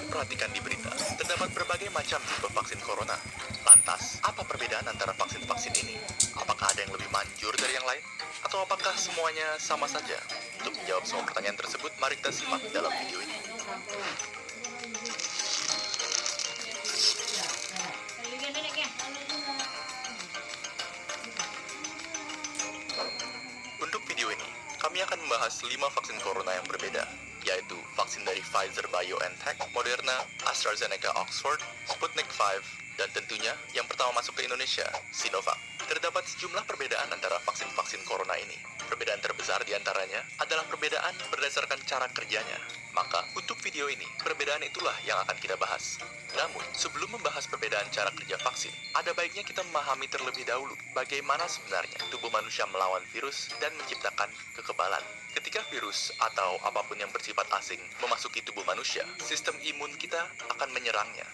akan perhatikan di berita, terdapat berbagai macam tipe vaksin corona. Lantas, apa perbedaan antara vaksin-vaksin ini? Apakah ada yang lebih manjur dari yang lain? Atau apakah semuanya sama saja? Untuk menjawab semua pertanyaan tersebut, mari kita simak dalam video ini. Untuk video ini, kami akan membahas 5 vaksin corona yang berbeda, yaitu vaksin dari Pfizer BioNTech, Moderna, AstraZeneca Oxford, Sputnik V, dan tentunya yang pertama masuk ke Indonesia, Sinovac. Terdapat sejumlah perbedaan antara vaksin-vaksin corona ini. Perbedaan terbesar diantaranya adalah perbedaan berdasarkan cara kerjanya. Maka, untuk video ini, perbedaan itulah yang akan kita bahas. Namun, sebelum membahas perbedaan cara kerja vaksin, ada baiknya kita memahami terlebih dahulu bagaimana sebenarnya tubuh manusia melawan virus dan menciptakan kekebalan. Ketika virus atau apapun yang bersifat asing memasuki tubuh manusia, sistem imun kita akan menyerangnya.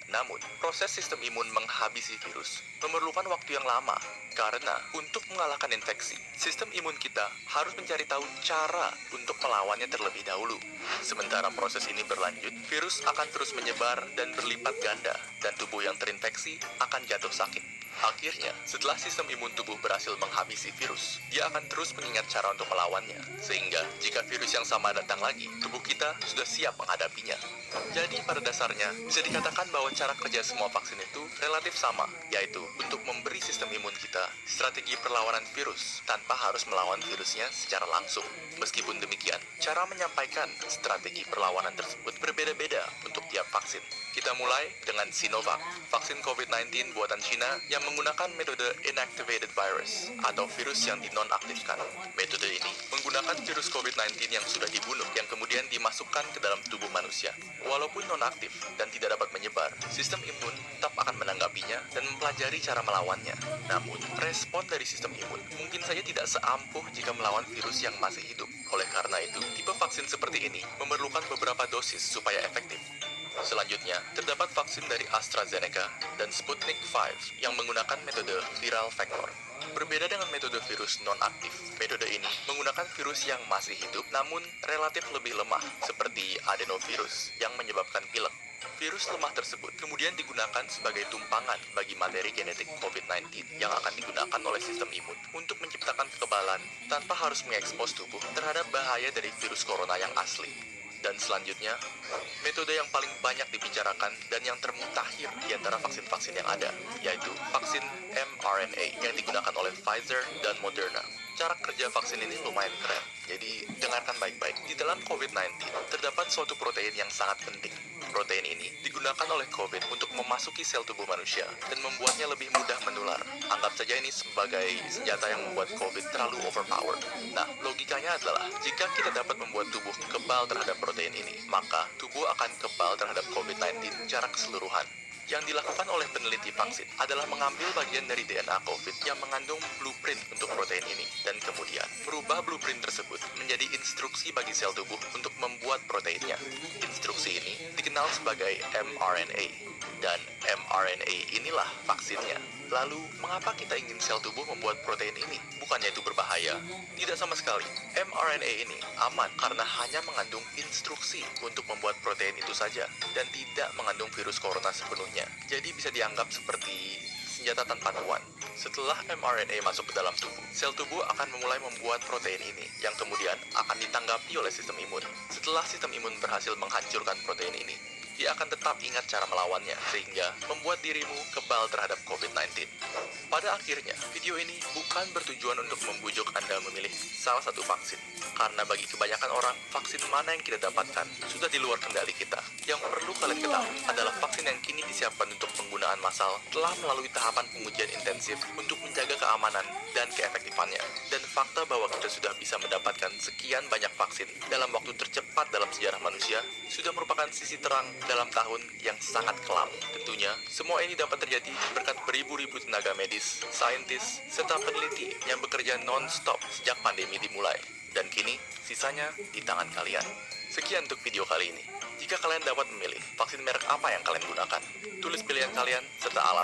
Namun, proses sistem imun menghabisi virus memerlukan waktu yang lama, karena untuk mengalahkan infeksi, sistem imun kita harus mencari tahu cara untuk melawannya terlebih dahulu. Sementara proses ini berlanjut, virus akan terus menyebar dan berlipat ganda, dan tubuh yang terinfeksi akan jatuh sakit. Akhirnya, setelah sistem imun tubuh berhasil menghabisi virus, dia akan terus mengingat cara untuk melawannya. Sehingga, jika virus yang sama datang lagi, tubuh kita sudah siap menghadapinya. Jadi, pada dasarnya, bisa dikatakan bahwa cara kerja semua vaksin itu relatif sama, yaitu untuk memberi sistem imun kita strategi perlawanan virus tanpa harus melawan virusnya secara langsung. Meskipun demikian, cara menyampaikan strategi perlawanan tersebut berbeda-beda untuk tiap vaksin. Kita mulai dengan Sinovac, vaksin COVID-19 buatan Cina yang menggunakan metode inactivated virus atau virus yang dinonaktifkan. Metode ini menggunakan virus COVID-19 yang sudah dibunuh yang kemudian dimasukkan ke dalam tubuh manusia. Walaupun nonaktif dan tidak dapat menyebar, sistem imun tetap akan menanggapinya dan mempelajari cara melawannya. Namun, respon dari sistem imun mungkin saja tidak seampuh jika melawan virus yang masih hidup. Oleh karena itu, tipe vaksin seperti ini memerlukan beberapa dosis supaya efektif. Selanjutnya, terdapat vaksin dari AstraZeneca dan Sputnik V yang menggunakan metode viral vector. Berbeda dengan metode virus non-aktif, metode ini menggunakan virus yang masih hidup namun relatif lebih lemah, seperti adenovirus yang menyebabkan pilek. Virus lemah tersebut kemudian digunakan sebagai tumpangan bagi materi genetik COVID-19 yang akan digunakan oleh sistem imun untuk menciptakan kekebalan tanpa harus mengekspos tubuh terhadap bahaya dari virus corona yang asli. Dan selanjutnya, metode yang paling banyak dibicarakan dan yang termutakhir di antara vaksin-vaksin yang ada, yaitu vaksin mRNA yang digunakan oleh Pfizer dan Moderna. Cara kerja vaksin ini lumayan keren, jadi dengarkan baik-baik. Di dalam COVID-19, terdapat suatu protein yang sangat penting. Protein ini digunakan oleh COVID untuk memasuki sel tubuh manusia dan membuatnya lebih mudah menular. Anggap saja ini sebagai senjata yang membuat COVID terlalu overpowered. Nah, logikanya adalah jika kita dapat membuat tubuh kebal terhadap protein ini, maka tubuh akan kebal terhadap COVID-19 secara keseluruhan. Yang dilakukan oleh peneliti vaksin adalah mengambil bagian dari DNA COVID yang mengandung blueprint untuk protein ini dan kemudian merubah blueprint tersebut menjadi instruksi bagi sel tubuh untuk membuat proteinnya. Instruksi ini dikenal sebagai mRNA dan mRNA inilah vaksinnya. Lalu, mengapa kita ingin sel tubuh membuat protein ini? Bukannya itu berbahaya? Tidak sama sekali. mRNA ini aman karena hanya mengandung instruksi untuk membuat protein itu saja dan tidak mengandung virus corona sepenuhnya. Jadi bisa dianggap seperti senjata tanpa tuan. Setelah mRNA masuk ke dalam tubuh, sel tubuh akan memulai membuat protein ini yang kemudian akan ditanggapi oleh sistem imun. Setelah sistem imun berhasil menghancurkan protein ini, dia akan tetap ingat cara melawannya, sehingga membuat dirimu kebal terhadap COVID-19. Pada akhirnya, video ini bukan bertujuan untuk membujuk Anda memilih salah satu vaksin. Karena bagi kebanyakan orang, vaksin mana yang kita dapatkan sudah di luar kendali kita. Yang perlu kalian ketahui adalah vaksin yang kini disiapkan untuk penggunaan massal telah melalui tahapan pengujian intensif untuk menjaga keamanan dan keefektifannya. Dan fakta bahwa kita sudah bisa mendapatkan sekian banyak vaksin dalam waktu tercepat dalam sejarah manusia sudah merupakan sisi terang dalam tahun yang sangat kelam. Tentunya, semua ini dapat terjadi berkat beribu-ribu tenaga medis, saintis, serta peneliti yang bekerja non-stop sejak pandemi dimulai. Dan kini, sisanya di tangan kalian. Sekian untuk video kali ini. Jika kalian dapat memilih vaksin merek apa yang kalian gunakan, tulis pilihan kalian serta alasan